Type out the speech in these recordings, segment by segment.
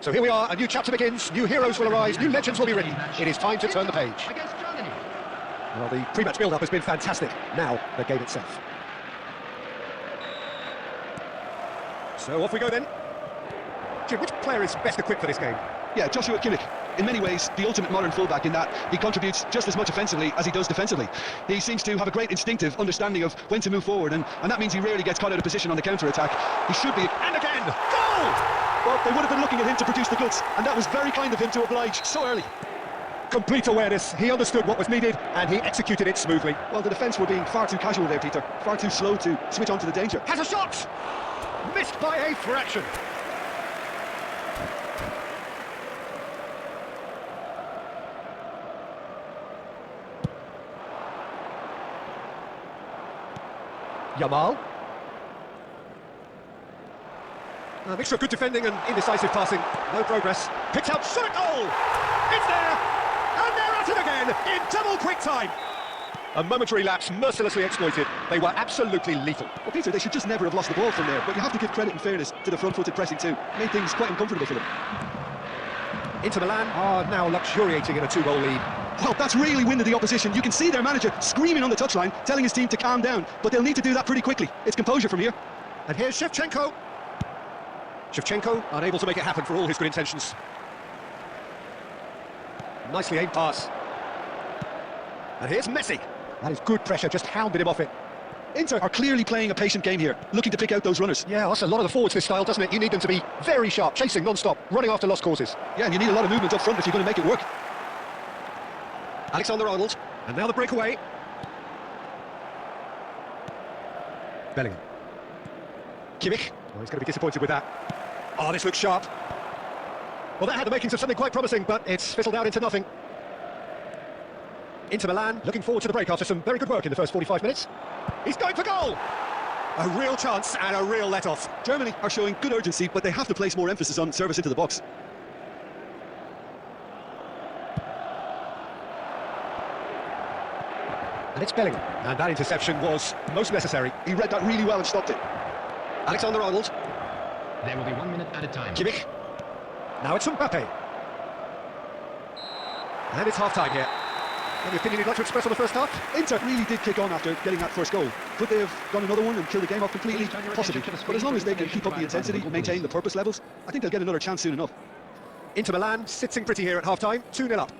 So here we are, a new chapter begins, new heroes will arise, new legends will be written. It is time to turn the page. Well, the pre-match build-up has been fantastic. Now, the game itself. So off we go then. Jim, which player is best equipped for this game? Yeah, Joshua Kimmich. In many ways, the ultimate modern fullback in that he contributes just as much offensively as he does defensively. He seems to have a great instinctive understanding of when to move forward, and that means he rarely gets caught out of position on the counter-attack. He should be... And again! Goal! Well, they would have been looking at him to produce the goods, and that was very kind of him to oblige so early. Complete awareness. He understood what was needed, and he executed it smoothly. Well, the defence were being far too casual there, Peter. Far too slow to switch on to the danger. Has a shot! Missed by a fraction. Yamal. A mixture of good defending and indecisive passing. No progress. Picked out, shot, goal! It's there! And they're at it again in double quick time. A momentary lapse mercilessly exploited. They were absolutely lethal. Well, Peter, they should just never have lost the ball from there, but you have to give credit and fairness to the front-footed pressing too. Made things quite uncomfortable for them. Inter Milan are now luxuriating in a 2-goal lead. Well, that's really winded the opposition. You can see their manager screaming on the touchline, telling his team to calm down, but they'll need to do that pretty quickly. It's composure from here. And here's Shevchenko. Shevchenko unable to make it happen for all his good intentions. Nicely aimed pass. And here's Messi. That is good pressure, just hounded him off it. Inter are clearly playing a patient game here, looking to pick out those runners. Yeah, that's a lot of the forwards this style, doesn't it? You need them to be very sharp, chasing non-stop, running after lost causes. Yeah, and you need a lot of movement up front if you're going to make it work. Alexander-Arnold, and now the breakaway. Bellingham. Kimmich. Oh, he's going to be disappointed with that. Oh, this looks sharp. Well, that had the makings of something quite promising, but it's fizzled out into nothing. Inter Milan looking forward to the break after some very good work in the first 45 minutes. He's going for goal! A real chance and a real let-off. Germany are showing good urgency, but they have to place more emphasis on service into the box. And it's Bellingham. And that interception was most necessary. He read that really well and stopped it. Alexander-Arnold. There will be 1 minute at a time. Kimmich. Now it's Mbappe. And it's half-time here. Any opinion you'd like to express on the first half? Inter really did kick on after getting that first goal. Could they have done another one and killed the game off completely? Possibly. But as long as they can keep up the intensity, maintain the purpose levels, I think they'll get another chance soon enough. Inter Milan sitting pretty here at half-time, 2-0 up.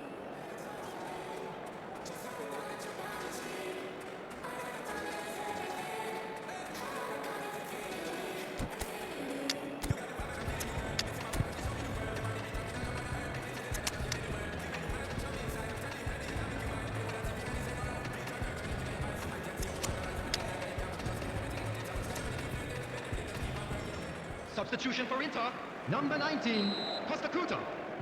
Substitution for Inter. Number 19, Costa.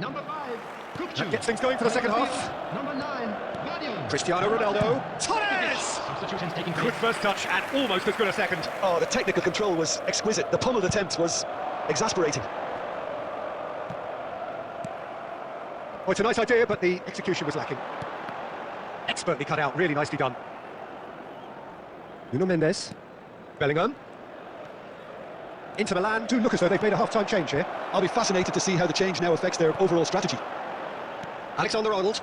Number 5, Kukcu. That gets things going for the second half. Number 9, Guardiola. Cristiano Ronaldo. Torres! Substitutions taking place. Good first touch and almost as good a second. Oh, the technical control was exquisite. The pummeled attempt was exasperating. Oh, it's a nice idea, but the execution was lacking. Expertly cut out, really nicely done. Nuno Mendes. Bellingham. Inter Milan do look as though they've made a half-time change here. I'll be fascinated to see how the change now affects their overall strategy. Alexander-Arnold.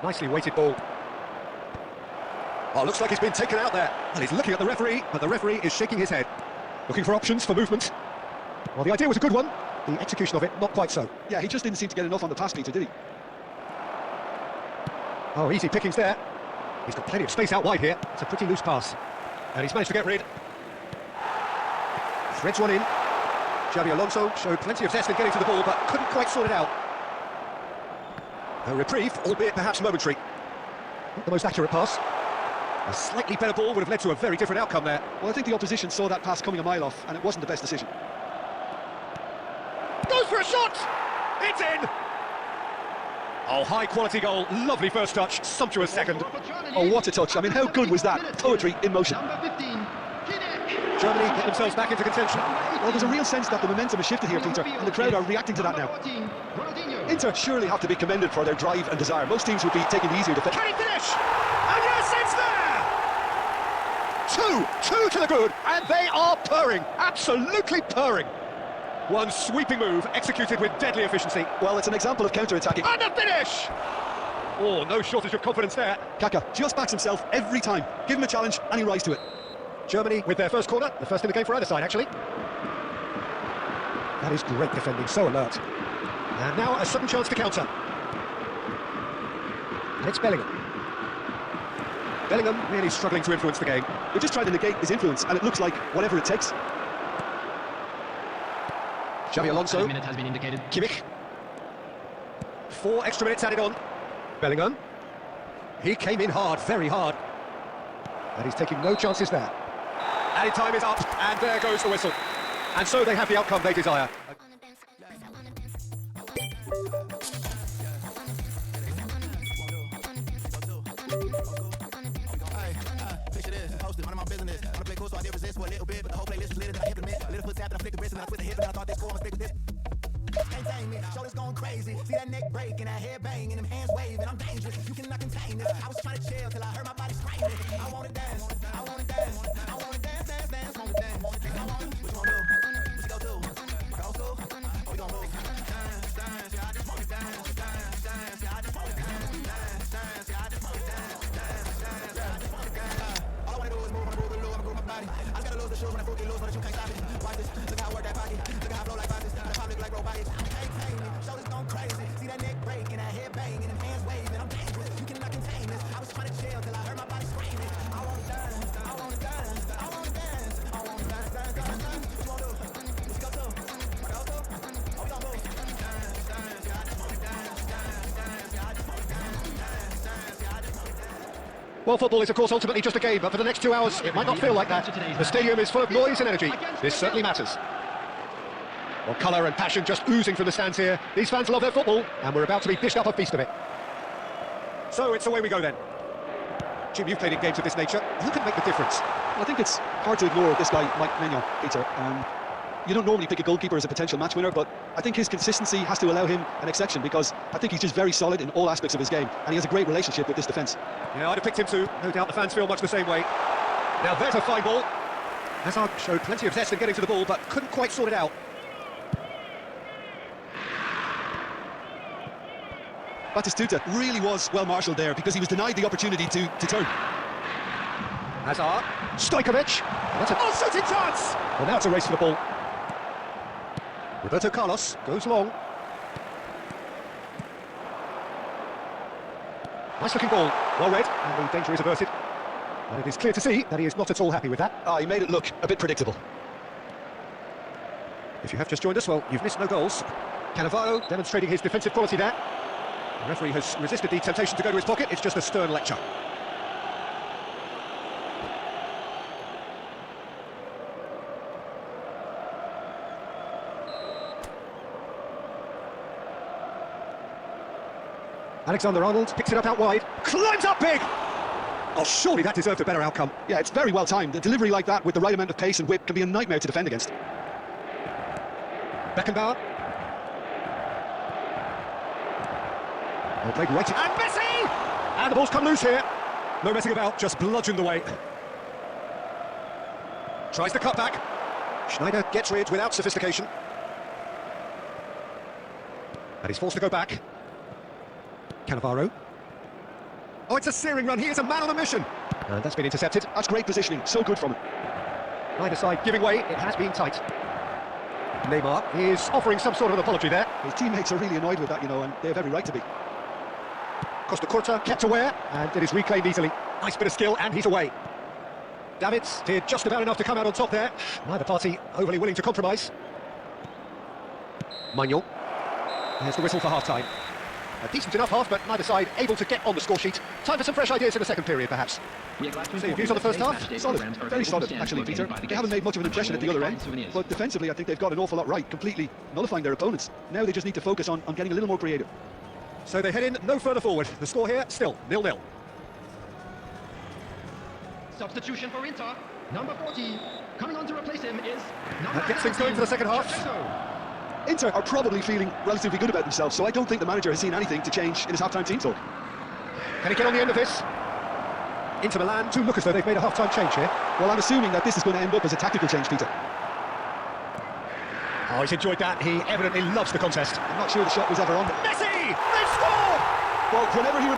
Nicely weighted ball. Oh, looks like he's been taken out there. Well, he's looking at the referee, but the referee is shaking his head. Looking for options for movement. Well, the idea was a good one. The execution of it, not quite so. Yeah, he just didn't seem to get enough on the pass, Peter, did he? Oh, easy pickings there. He's got plenty of space out wide here. It's a pretty loose pass. And he's managed to get rid. Threads one in. Xabi Alonso showed plenty of zest in getting to the ball, but couldn't quite sort it out. A reprieve, albeit perhaps momentary. Not the most accurate pass. A slightly better ball would have led to a very different outcome there. Well, I think the opposition saw that pass coming a mile off, and it wasn't the best decision. Goes for a shot! It's in! Oh, high-quality goal, lovely first touch, sumptuous second. Oh, what a touch. I mean, how good was that? Poetry in motion. Number 15, Germany get themselves back into contention. Well, there's a real sense that the momentum has shifted here, Peter, and the crowd are reacting to that now. Inter surely have to be commended for their drive and desire. Most teams would be taking the easier defense. Can he finish? And yes, it's there! Two to the good, and they are purring, absolutely purring. One sweeping move, executed with deadly efficiency. Well, it's an example of counter-attacking. And the finish! Oh, no shortage of confidence there. Kaka just backs himself every time. Give him a challenge and he rise to it. Germany with their first corner, the first in the game for either side, actually. That is great defending, so alert. And now a sudden chance to counter. And it's Bellingham. Bellingham really struggling to influence the game. They're just trying to negate his influence, and it looks like whatever it takes. Xabi Alonso. Minute has been indicated. Kimmich. 4 extra minutes added on. Bellingham. He came in hard, very hard. And he's taking no chances there. Added time is up, and there goes the whistle. And so they have the outcome they desire. Picture this, posted, mind my business. Wanna play cool, so I did resist for a little bit, but the whole playlist is lit that I implement. A little foot tap, then I flick the wrist, and I quit the hip, and I thought this score, I'ma stick with this. Can't tame me, shoulders going crazy. See that neck break and that head bang and them hands waving. I'm dangerous, you cannot contain this. I was trying to chill till I heard my body screaming. I wanna dance, I wanna dance, I wanna dance, dance, dance, wanna dance. I wanna, what you wanna do? What you go do? Go school? Oh, we gon' move. Dance, dance, yeah, I just wanna dance, dance, dance, yeah, I just wanna dance, dance, dance, yeah, I just wanna dance, dance, dance, yeah, I just wanna dance. All I wanna do is move, wanna move, I'ma move my body. I just gotta lose the shoes when I fruit get loose, so that you can't stop it. Watch this, look how I work that pocket, look how I flow like boxes, and I probably look like robotics. Can't tame me, shoulders going crazy. See that neck break and that head bang and them hands waving. I'm dangerous, you cannot contain this. I was trying to chill till I heard my body screaming. I wanna dance, I wanna dance, I wanna dance, I wanna dance, dance, dance, dance. What you wanna do? What you go do? I go do? Oh, we gon' move. Dance, dance, yeah, I just wanna dance, dance, dance, yeah, I just wanna dance, dance, dance, yeah, I just wanna dance. Well, football is, of course, ultimately just a game, but for the next 2 hours, it might not feel like that. The stadium is full of noise and energy. This certainly matters. Well, colour and passion just oozing from the stands here. These fans love their football, and we're about to be dished up a feast of it. So it's away we go then. Jim, you've played in games of this nature. Who can make the difference? Well, I think it's hard to ignore this guy, Mike Maignan, Peter. You don't normally pick a goalkeeper as a potential match winner, but I think his consistency has to allow him an exception, because I think he's just very solid in all aspects of his game, and he has a great relationship with this defence. Yeah, I'd have picked him too. No doubt the fans feel much the same way. Now there's a fine ball. Hazard showed plenty of zest in getting to the ball, but couldn't quite sort it out. Batistuta really was well marshalled there, because he was denied the opportunity to turn. Hazard, Stojkovic, that's a shooting chance! Well, now it's a race for the ball. Roberto Carlos goes long. Nice looking ball, well read, and the danger is averted. And it is clear to see that he is not at all happy with that. He made it look a bit predictable. If you have just joined us, well, you've missed no goals. Cannavaro demonstrating his defensive quality there. The referee has resisted the temptation to go to his pocket. It's just a stern lecture. Alexander-Arnold picks it up out wide, climbs up big! Oh, surely that deserved a better outcome. Yeah, it's very well timed. A delivery like that with the right amount of pace and whip can be a nightmare to defend against. Beckenbauer. Well played right in. And Messi! And the ball's come loose here. No messing about, just bludgeoned away. Tries the cutback. Schneider gets rid without sophistication. And he's forced to go back. Cannavaro. Oh, it's a searing run. He is a man on a mission. And that's been intercepted. That's great positioning. So good from him. Neither side giving way. It has been tight. Neymar is offering some sort of apology there. His teammates are really annoyed with that, you know, and they have every right to be. Costa Curta kept aware, and it is reclaimed easily. Nice bit of skill, and he's away. Davids did just about enough to come out on top there. Neither party overly willing to compromise. Maignan. There's the whistle for half-time. A decent enough half, but neither side able to get on the score sheet. Time for some fresh ideas in the second period, perhaps. So your views on the first half? Solid, very solid, actually, Peter. They haven't made much of an impression at the other end, but defensively I think they've got an awful lot right, completely nullifying their opponents. Now they just need to focus on getting a little more creative. So they head in no further forward. The score here, still 0-0. Substitution for Inter, number 40. Coming on to replace him is number That gets things going for the second half. Inter are probably feeling relatively good about themselves, so I don't think the manager has seen anything to change in his half-time team talk. Can he get on the end of this? Inter Milan do look as though they've made a half-time change here. Well, I'm assuming that this is going to end up as a tactical change, Peter. Oh, he's enjoyed that. He evidently loves the contest. I'm not sure the shot was ever on. Messi! They've scored! Well, whenever he...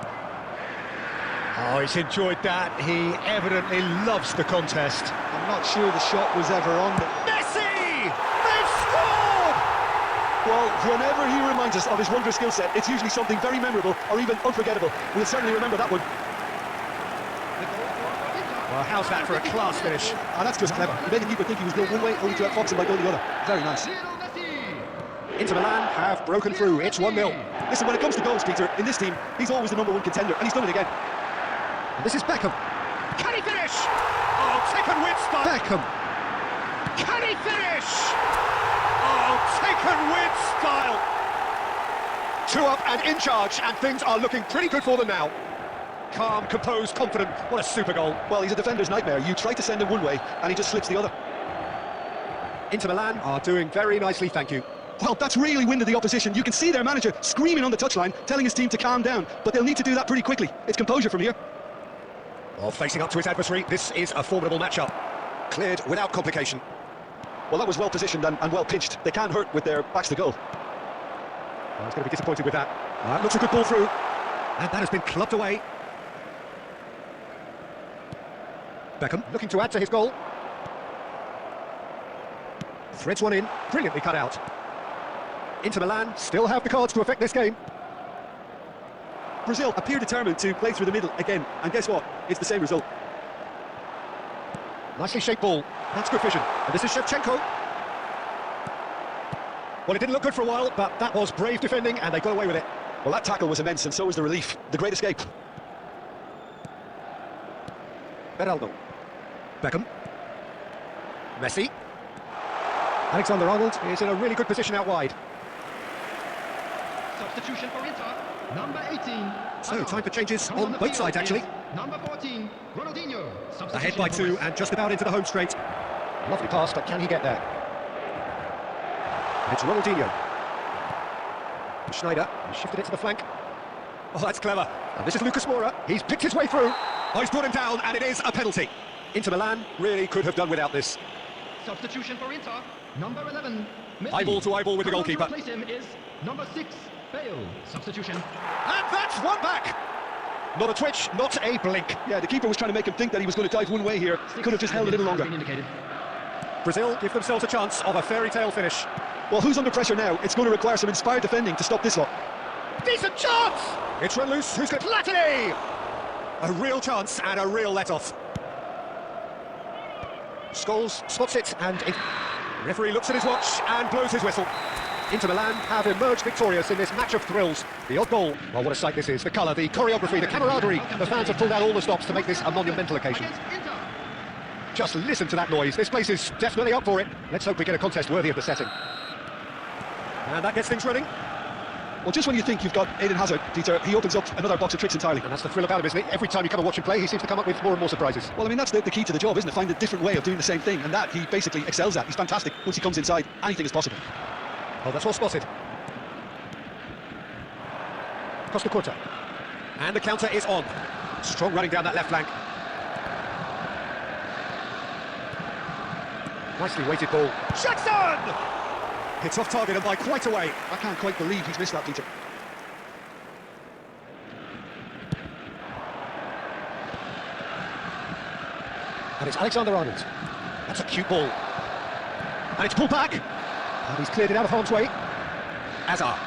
Oh, he's enjoyed that. He evidently loves the contest. I'm not sure the shot was ever on. Messi! They've scored! Well, whenever he reminds us of his wondrous skill set, it's usually something very memorable or even unforgettable. We'll certainly remember that one. Well, how's that for a class finish? That's just clever. He made the keeper think he was going one way, only to outfox him by going the other. Very nice. Inter Milan have broken through. It's 1-0. Listen, when it comes to goals, Peter, in this team, he's always the #1 contender, and he's done it again. And this is Beckham. Can he finish? Oh, taken with style. Beckham. Can he finish? Oh, taken with style. 2 up and in charge, and things are looking pretty good for them now. Calm, composed, confident. What a super goal. Well, he's a defender's nightmare. You try to send him one way, and he just slips the other. Inter Milan are doing very nicely, thank you. Well, that's really winded the opposition. You can see their manager screaming on the touchline, telling his team to calm down, but they'll need to do that pretty quickly. It's composure from here. Well, facing up to his adversary, this is a formidable matchup. Cleared without complication. Well, that was well positioned and well pitched. They can't hurt with their backs to goal. Well, he's going to be disappointed with that. That looks a good ball through. And that has been clubbed away. Beckham looking to add to his goal. Threads one in, brilliantly cut out. Inter Milan still have the cards to affect this game. Brazil appear determined to play through the middle again, and guess what? It's the same result. Nicely shaped ball. That's good vision. And this is Shevchenko. Well, it didn't look good for a while, but that was brave defending, and they got away with it. Well, that tackle was immense, and so was the relief. The great escape. Beraldo. Beckham. Messi. Alexander-Arnold is in a really good position out wide. Substitution for Inter, number 18. So, time for changes on both sides, actually. Number 14, Ronaldinho. Ahead by 2 and just about into the home straight. Lovely pass, but can he get there? It's Ronaldinho. Schneider shifted it to the flank. Oh, that's clever. And this is Lucas Moura. He's picked his way through. Oh, he's brought him down, and it is a penalty. Inter Milan really could have done without this. Substitution for Inter, number 11. Messi. Eyeball to eyeball with the Coming goalkeeper. to replace him is number 6, Bale. Substitution. And that's one back. Not a twitch, not a blink. Yeah, the keeper was trying to make him think that he was going to dive one way here. Could have just held a little longer. Brazil give themselves a chance of a fairy tale finish. Well, who's under pressure now? It's going to require some inspired defending to stop this lot. Decent chance! It's run loose. Who's got Platini? A real chance and a real let-off. Scholes spots it, and referee looks at his watch and blows his whistle. Inter Milan have emerged victorious in this match of thrills. The odd goal, well, what a sight this is. The colour, the choreography, the camaraderie. The fans have pulled out all the stops to make this a monumental occasion. Just listen to that noise. This place is definitely up for it. Let's hope we get a contest worthy of the setting. And that gets things running. Well, just when you think you've got Eden Hazard, Peter, he opens up another box of tricks entirely. And that's the thrill about him, isn't it? Every time you come and watch him play, he seems to come up with more and more surprises. Well, I mean, that's the key to the job, isn't it? Find a different way of doing the same thing, and that he basically excels at. He's fantastic. Once he comes inside, anything is possible. Oh, that's well spotted. Costa Curta. And the counter is on. Strong running down that left flank. Nicely weighted ball. Jackson! It's off target and by quite a way. I can't quite believe he's missed that, Peter. And it's Alexander-Arnold. That's a cute ball. And it's pulled back. And he's cleared it out of harm's way. Azar.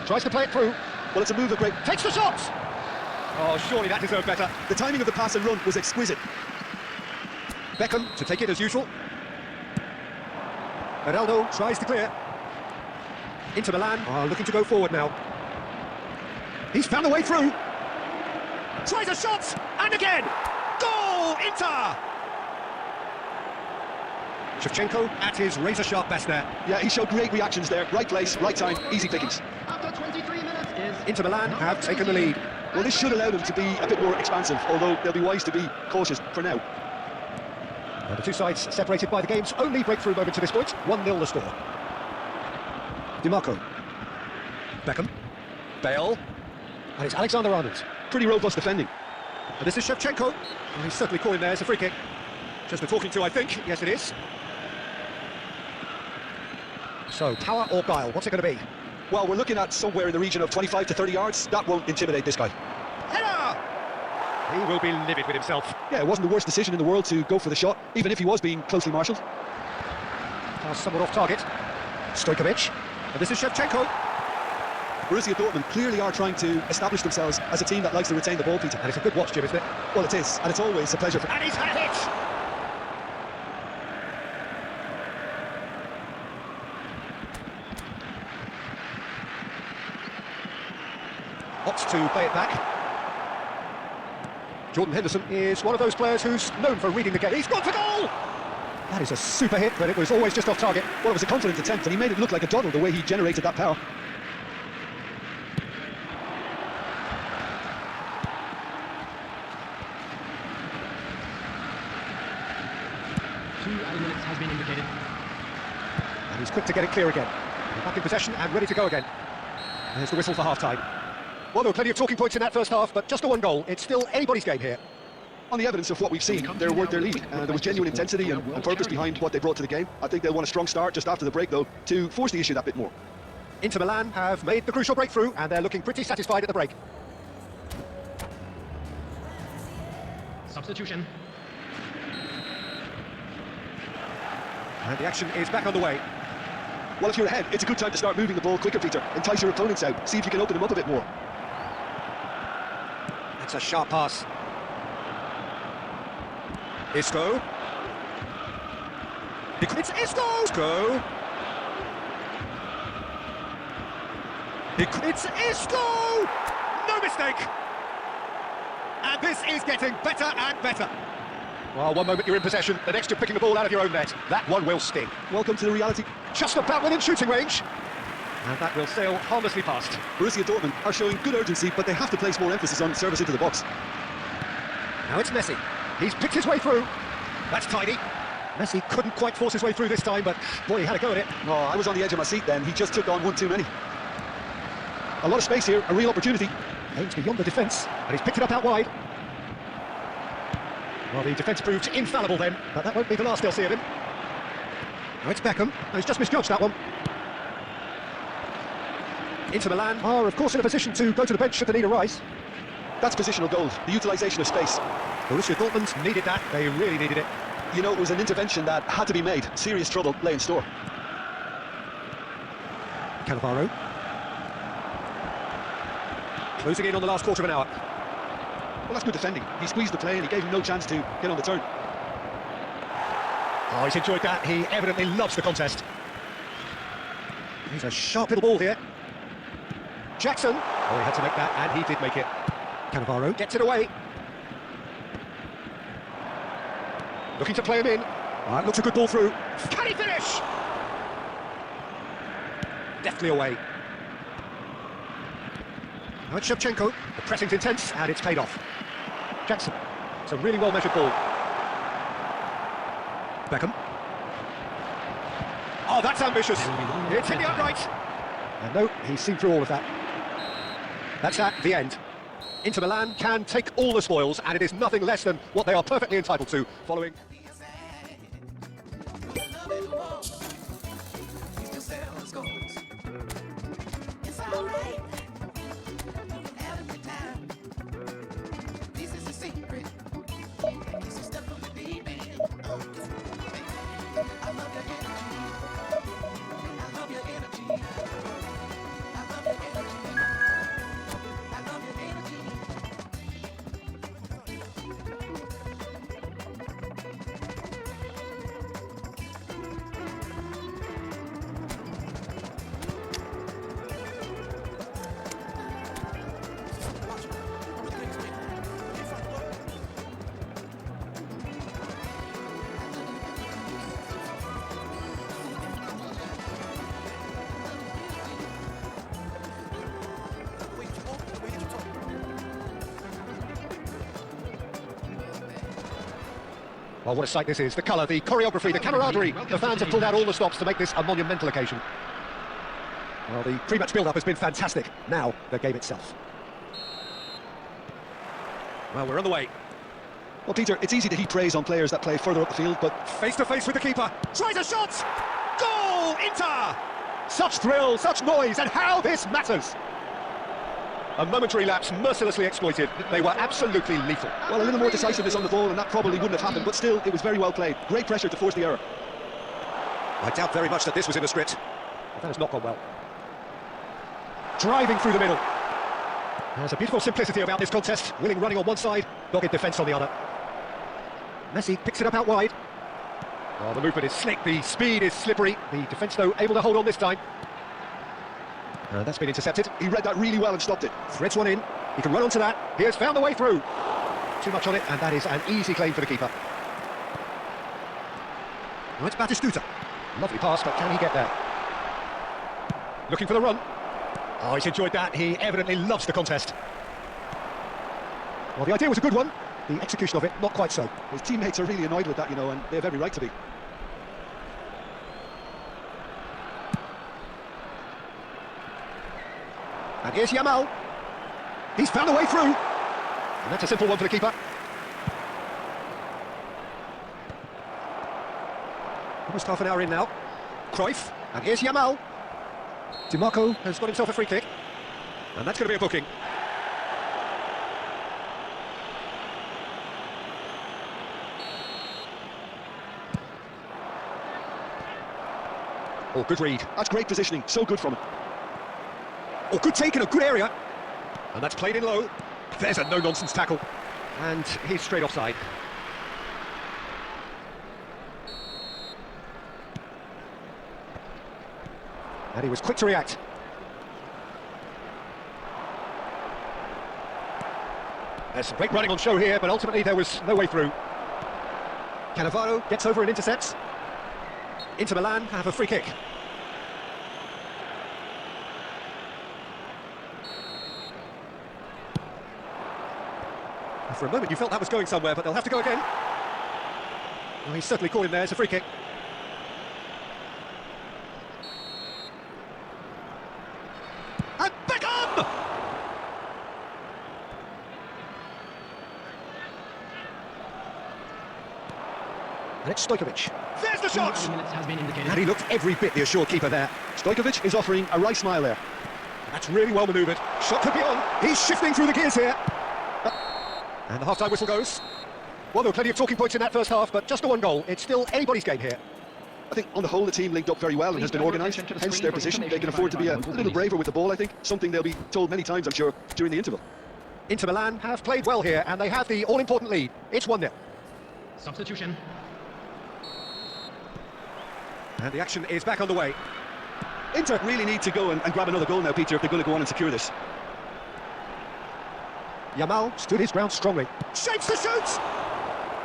Tries to play it through. Well, it's a move of great... Takes the shot! Oh, surely that deserved better. The timing of the pass and run was exquisite. Beckham to take it as usual. Beraldo tries to clear. Inter Milan are looking to go forward now. He's found a way through. Tries a shot, and again! Goal, Inter! Shevchenko at his razor-sharp best there. Yeah, he showed great reactions there. Right place, right time, easy pickings. After 23 minutes is Inter Milan have taken the lead. Well, this should allow them to be a bit more expansive, although they'll be wise to be cautious for now. Well, the two sides separated by the game's only breakthrough moment to this point. 1-0 the score. DiMarco. Beckham. Bale. And it's Alexander-Arnold. Pretty robust defending. And this is Shevchenko. Well, he's certainly calling there as a free kick. Just the talking to, I think. Yes, it is. So, power or guile, what's it going to be? Well, we're looking at somewhere in the region of 25 to 30 yards. That won't intimidate this guy. Header! He will be livid with himself. Yeah, it wasn't the worst decision in the world to go for the shot, even if he was being closely marshalled. Somewhat off target. Stojkovic. And this is Shevchenko. Borussia Dortmund clearly are trying to establish themselves as a team that likes to retain the ball, Peter. And it's a good watch, Jim, isn't it? Well, it is, and it's always a pleasure for... And he's had a hit! Opts to play it back. Jordan Henderson is one of those players who's known for reading the game. He's gone for goal! That is a super hit, but it was always just off target. Well, it was a confident attempt, and he made it look like a doddle the way he generated that power. Minutes has been indicated. And he's quick to get it clear again. Back in possession and ready to go again. There's the whistle for half-time. Well, there were plenty of talking points in that first half, but just a one goal. It's still anybody's game here. On the evidence of what we've seen, they're worth their lead. There was genuine intensity and purpose behind what they brought to the game. I think they'll want a strong start just after the break, though, to force the issue that bit more. Inter Milan have made the crucial breakthrough, and they're looking pretty satisfied at the break. Substitution. And the action is back on the way. Well, if you're ahead, it's a good time to start moving the ball quicker, Peter. Entice your opponents out. See if you can open them up a bit more. That's a sharp pass. Isco. It's Isco! Isco! It's Isco! No mistake! And this is getting better and better. Well, one moment you're in possession, the next you're picking the ball out of your own net. That one will sting. Welcome to the reality. Just about within shooting range. And that will sail harmlessly past. Borussia Dortmund are showing good urgency, but they have to place more emphasis on service into the box. Now it's Messi. He's picked his way through. That's tidy. Messi couldn't quite force his way through this time, but boy, he had a go at it. Oh, I was on the edge of my seat then. He just took on one too many. A lot of space here, a real opportunity. Aims beyond the defence, and he's picked it up out wide. Well, the defence proved infallible then, but that won't be the last they'll see of him. Now it's Beckham. Oh, he's just misjudged that one. Inter Milan are, of course, in a position to go to the bench should they need a rise. That's positional gold, the utilisation of space. Borussia Dortmund needed that. They really needed it. You know, it was an intervention that had to be made. Serious trouble lay in store. Cannavaro. Closing in on the last quarter of an hour. Well, that's good defending. He squeezed the play and he gave him no chance to get on the turn. Oh, he's enjoyed that. He evidently loves the contest. He's a sharp little ball here. Jackson. Oh, he had to make that, and he did make it. Cannavaro gets it away. Looking to play him in. Oh, that looks a good ball through. Can he finish? Deftly away. Now it's Shevchenko. The pressing's intense, and it's paid off. Jackson. It's a really well-measured ball. Beckham. Oh, that's ambitious. It's hit the upright. And no, he's seen through all of that. That's at the end. Inter Milan can take all the spoils, and it is nothing less than what they are perfectly entitled to following... Well, what a sight this is. The colour, the choreography, the camaraderie. The fans have pulled out all the stops to make this a monumental occasion. Well, the pre-match build-up has been fantastic. Now, the game itself. Well, we're on the way. Well, Peter, it's easy to heap praise on players that play further up the field, but... Face-to-face with the keeper. Tries a shot! Goal! Inter! Such thrill, such noise, and how this matters! A momentary lapse mercilessly exploited. They were absolutely lethal. Well, a little more decisiveness on the ball and that probably wouldn't have happened, but still, it was very well played. Great pressure to force the error. I doubt very much that this was in the script. But that has not gone well. Driving through the middle. There's a beautiful simplicity about this contest. Willing running on one side, dogged defence on the other. Messi picks it up out wide. Oh, the movement is slick, the speed is slippery. The defence, though, able to hold on this time. And that's been intercepted. He read that really well and stopped it. Threads one in. He can run onto that. He has found the way through. Too much on it, and that is an easy claim for the keeper. Now it's Batistuta. Lovely pass, but can he get there? Looking for the run. Oh, he's enjoyed that. He evidently loves the contest. Well, the idea was a good one. The execution of it, not quite so. His teammates are really annoyed with that, you know, and they have every right to be. And here's Yamal. He's found a way through. And that's a simple one for the keeper. Almost half an hour in now. Cruyff. And here's Yamal. DiMarco has got himself a free kick. And that's going to be a booking. Oh, good read. That's great positioning. So good from him. Oh, good take in a good area. And that's played in low. There's a no-nonsense tackle. And he's straight offside. And he was quick to react. There's some great running on show here, but ultimately there was no way through. Cannavaro gets over and intercepts. Inter Milan have a free kick. For a moment you felt that was going somewhere, but they'll have to go again. Well, he's certainly caught him there. It's a free kick. And Beckham! And it's Stojkovic. There's the shot! Minutes has been indicated. And he looked every bit the assured keeper there. Stojkovic is offering a right smile there. That's really well manoeuvred. Shot could be on. He's shifting through the gears here. And the half-time whistle goes. Well, there were plenty of talking points in that first half, but just the one goal. It's still anybody's game here. I think on the whole the team linked up very well and has been organised, hence their position. They can afford to be a little braver with the ball, I think. Something they'll be told many times, I'm sure, during the interval. Inter Milan have played well here, and they have the all-important lead. It's 1-0. Substitution. And the action is back underway. Inter really need to go and grab another goal now, Peter, if they're going to go on and secure this. Yamal stood his ground strongly. Shapes the shoot!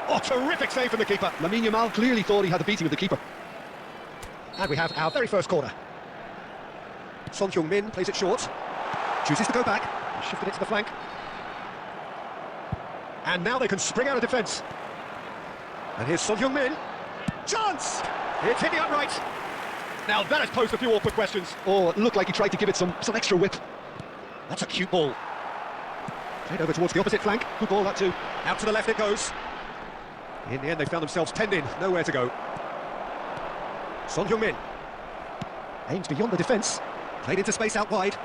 Oh, terrific save from the keeper. Lamine Yamal clearly thought he had the beating of the keeper. And we have our very first corner. Son Heung-min plays it short. Chooses to go back. Shifted it to the flank. And now they can spring out of defence. And here's Son Heung-min. Chance! It's hit the upright. Now that has posed a few awkward questions. Oh, it looked like he tried to give it some extra whip. That's a cute ball. Played over towards the opposite flank. Good ball, that too. Out to the left it goes. In the end, they found themselves penned in. Nowhere to go. Son Heung-min aims beyond the defence. Played into space out wide.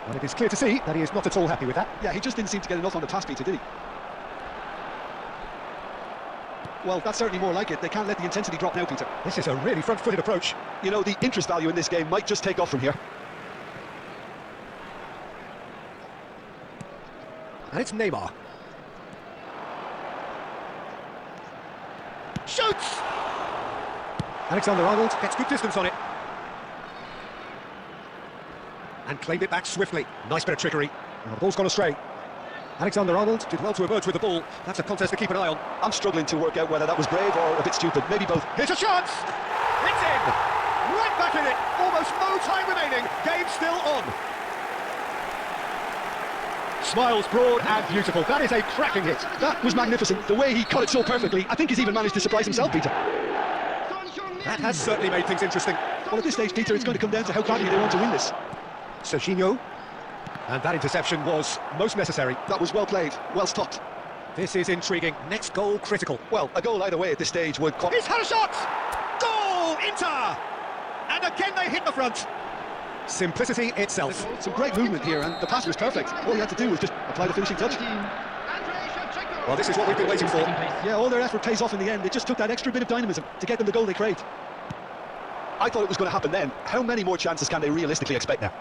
And it is clear to see that he is not at all happy with that. Yeah, he just didn't seem to get enough on the pass, Peter, did he? Well, that's certainly more like it. They can't let the intensity drop now, Peter. This is a really front-footed approach. You know, the interest value in this game might just take off from here. And it's Neymar. Shoots! Alexander-Arnold gets good distance on it. And claimed it back swiftly. Nice bit of trickery. And the ball's gone astray. Alexander-Arnold did well to emerge with the ball. That's a contest to keep an eye on. I'm struggling to work out whether that was brave or a bit stupid. Maybe both. Here's a chance! It's in! Right back in it! Almost no time remaining. Game still on. Smiles broad and beautiful. That is a cracking hit. That was magnificent. The way he cut it so perfectly. I think he's even managed to surprise himself, Peter. That has certainly made things interesting. Well, at this stage, Peter, it's going to come down to how badly they want to win this. Serginho. And that interception was most necessary. That was well played, well stopped. This is intriguing. Next goal critical. Well, a goal either way at this stage would... He's had a shot! Goal! Inter! And again they hit the front. Simplicity itself. Some great movement here, and the pass was perfect. All he had to do was just apply the finishing touch. Well, this is what we've been waiting for. Yeah, all their effort pays off in the end. It just took that extra bit of dynamism to get them the goal they craved. I thought it was going to happen then. How many more chances can they realistically expect now?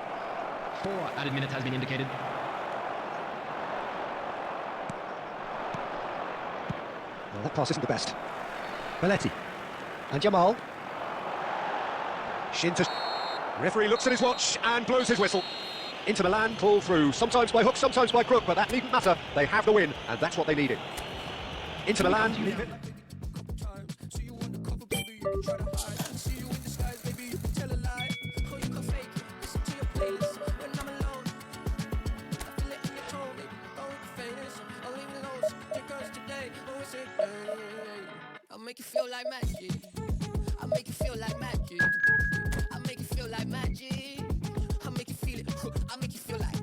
4 added minutes has been indicated. Well, that pass isn't the best. Belletti. And Jamal. Shinta. Referee looks at his watch and blows his whistle. Inter Milan pull through, sometimes by hook, sometimes by crook, but that needn't matter. They have the win, and that's what they needed. Inter Milan. I'll make you feel like magic. I'll make you feel like magic. I'll make you feel like magic. I'll make you feel it. I'll make you feel like.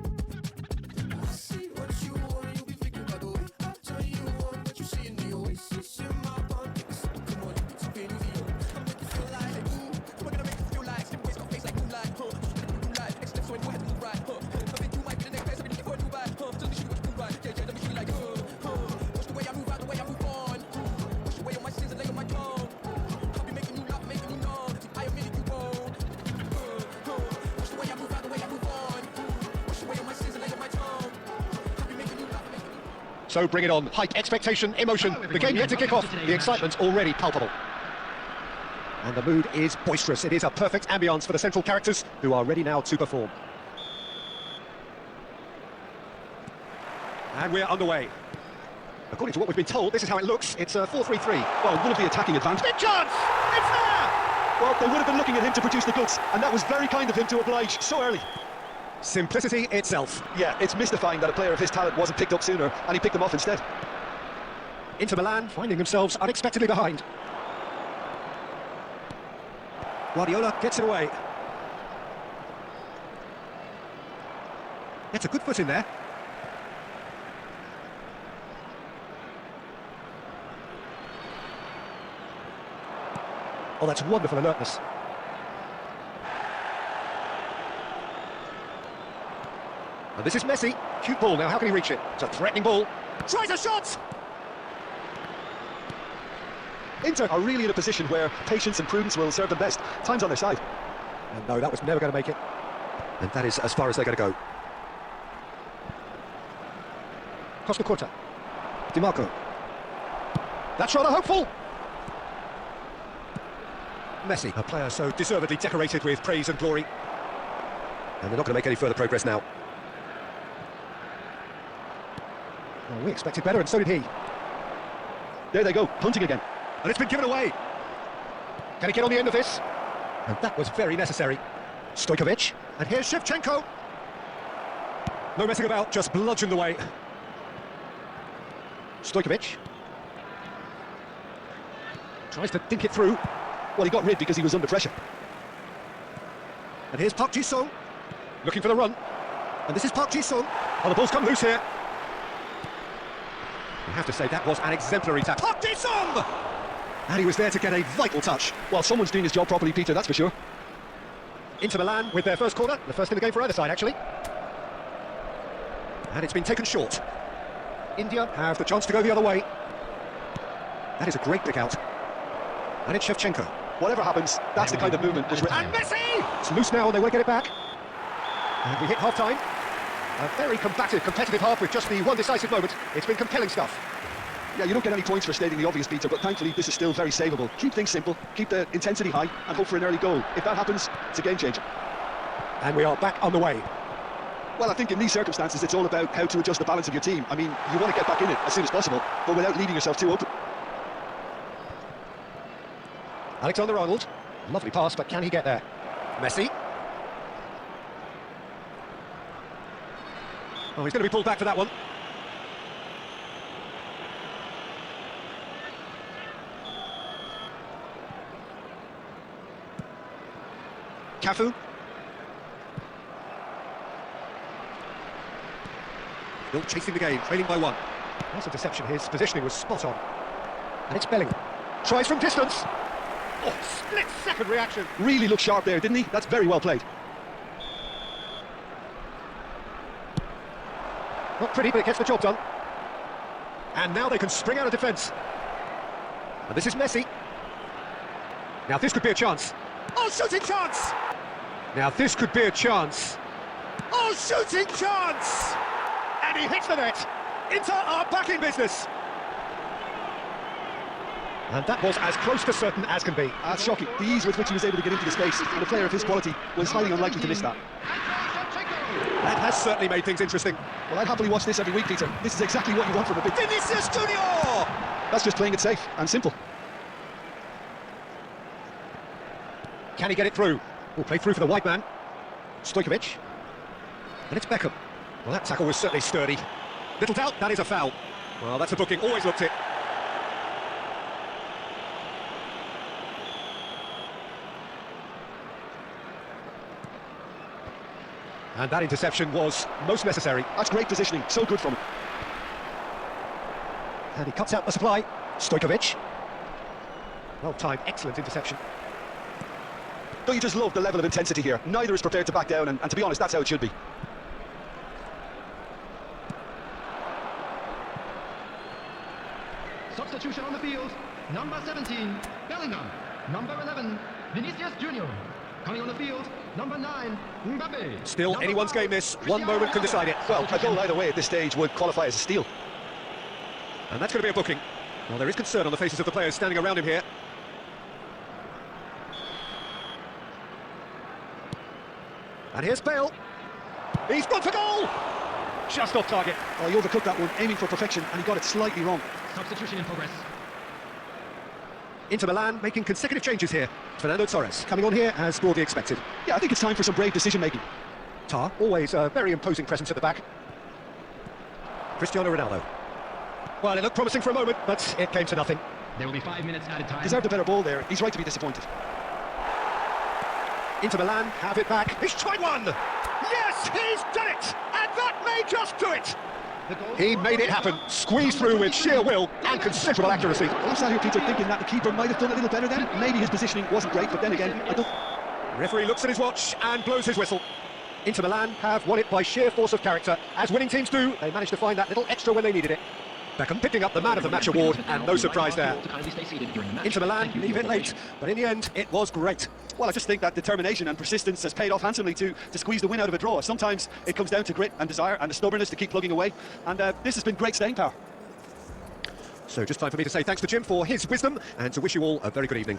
I see what you want, you'll be thinking about the way. I tell you want what you see in the oasis in my pocket. Come on, it's a bit easy. I'll make you feel like, ooh, we're gonna make you feel like. Skin waist, got face like moonlight, huh? New life, next step, so you have to move right, huh? I think you might be the next person, looking for a new vibe, huh? Tell me shoot what you do right, yeah, let me feel like, watch the way I move out, the way I move on. Wash away all my sins and lay on my tongue. I'll be making you laugh, making you numb. I admit it, you won't. Wash the way I move out, the way I move on. Wash away all my sins and lay on my tongue. I'll be making you laugh, making you numb. So bring it on. Hype, expectation, emotion. The game yet to kick off. The excitement's already palpable. And the mood is boisterous. It is a perfect ambience for the central characters who are ready now to perform. And we're underway. According to what we've been told, this is how it looks. It's a 4-3-3. Well, one of the attacking advantage. Big chance! It's there! Well, they would have been looking at him to produce the goods, and that was very kind of him to oblige so early. Simplicity itself. Yeah, it's mystifying that a player of his talent wasn't picked up sooner, and he picked them off instead. Inter Milan finding themselves unexpectedly behind. Guardiola gets it away. Gets a good foot in there. Oh, that's wonderful alertness. And this is Messi. Cute ball now, how can he reach it? It's a threatening ball. Tries a shot! Inter are really in a position where patience and prudence will serve them best. Time's on their side. And no, that was never going to make it. And that is as far as they're going to go. Costa Curta. Di Marco. That's rather hopeful. Messi, a player so deservedly decorated with praise and glory. And they're not going to make any further progress now. Well, we expected better, and so did he. There they go, punting again. And it's been given away. Can he get on the end of this? And that was very necessary. Stojkovic, and here's Shevchenko. No messing about, just bludgeoned away. Stojkovic. Tries to think it through. Well, he got rid because he was under pressure. And here's Park Ji-sung, looking for the run. And this is Park Ji-sung. Oh, the ball's come loose here. You have to say that was an exemplary tap. Park Ji-sung! And he was there to get a vital touch. Well, someone's doing his job properly, Peter, that's for sure. Inter Milan with their first corner, the first in the game for either side, actually. And it's been taken short. India have the chance to go the other way. That is a great pick out. And it's Shevchenko. Whatever happens, that's the kind of movement that's written. And Messi! It's loose now and they want to get it back. And we hit half-time. A very combative, competitive half with just the one decisive moment. It's been compelling stuff. Yeah, you don't get any points for stating the obvious, Peter, but thankfully this is still very savable. Keep things simple, keep the intensity high, and hope for an early goal. If that happens, it's a game changer. And we are back on the way. Well, I think in these circumstances, it's all about how to adjust the balance of your team. I mean, you want to get back in it as soon as possible, but without leaving yourself too open. Alexander-Arnold. Lovely pass, but can he get there? Messi. Oh, he's going to be pulled back for that one. Cafu. Still chasing the game, trailing by one. That's a deception. His positioning was spot on. And it's Bellingham. Tries from distance. Oh, split-second reaction. Really looked sharp there, didn't he? That's very well played. Not pretty, but it gets the job done. And now they can spring out of defence. And this is Messi. Now this could be a chance. Oh, shooting chance! Now this could be a chance. Oh, shooting chance! And he hits the net. Inter are back in business. And that was as close to certain as can be. That's shocking. The ease with which he was able to get into the space, and a player of his quality was highly unlikely to miss that. That has certainly made things interesting. Well, I'd happily watch this every week, Peter. This is exactly what you want from a big... Vinicius Junior! That's just playing it safe and simple. Can he get it through? Oh, play through for the white man. Stojkovic. And it's Beckham. Well, that tackle was certainly sturdy. Little doubt, that is a foul. Well, that's a booking, always looked it. And that interception was most necessary. That's great positioning, so good from him. And he cuts out the supply. Stojkovic. Well timed, excellent interception. Don't you just love the level of intensity here? Neither is prepared to back down, and to be honest, that's how it should be. Substitution on the field. Number 17, Bellingham. Number 11, Vinicius Junior. Coming on the field, number 9, Mbappe. Still Number anyone's 5, game this. One Cristiano moment can Ronaldo. decide it. Well, a goal either way at this stage would qualify as a steal. And that's going to be a booking. Well, there is concern on the faces of the players standing around him here. And here's Bale. He's gone for goal! Just off target. Oh, he overcooked that one, aiming for perfection, and he got it slightly wrong. Substitution in progress. Inter Milan making consecutive changes here. Fernando Torres coming on here as broadly expected. Yeah, I think it's time for some brave decision-making. Tar, always a very imposing presence at the back. Cristiano Ronaldo. Well, it looked promising for a moment, but it came to nothing. There will be 5 minutes added time. Deserved a better ball there. He's right to be disappointed. Inter Milan have it back. He's tried one! Yes, he's done it! And that may just do it! He made it happen, squeezed through with sheer will and considerable accuracy. I'm sat here, Peter, thinking that the keeper might have done a little better then. Maybe his positioning wasn't great, but then again, I don't... Referee looks at his watch and blows his whistle. Inter Milan have won it by sheer force of character. As winning teams do, they managed to find that little extra when they needed it. Beckham picking up the Man of the Match award, and no surprise there. Inter Milan leave it late, but in the end, it was great. Well, I just think that determination and persistence has paid off handsomely to squeeze the win out of a draw. Sometimes it comes down to grit and desire and the stubbornness to keep plugging away, and this has been great staying power. So just time for me to say thanks to Jim for his wisdom, and to wish you all a very good evening.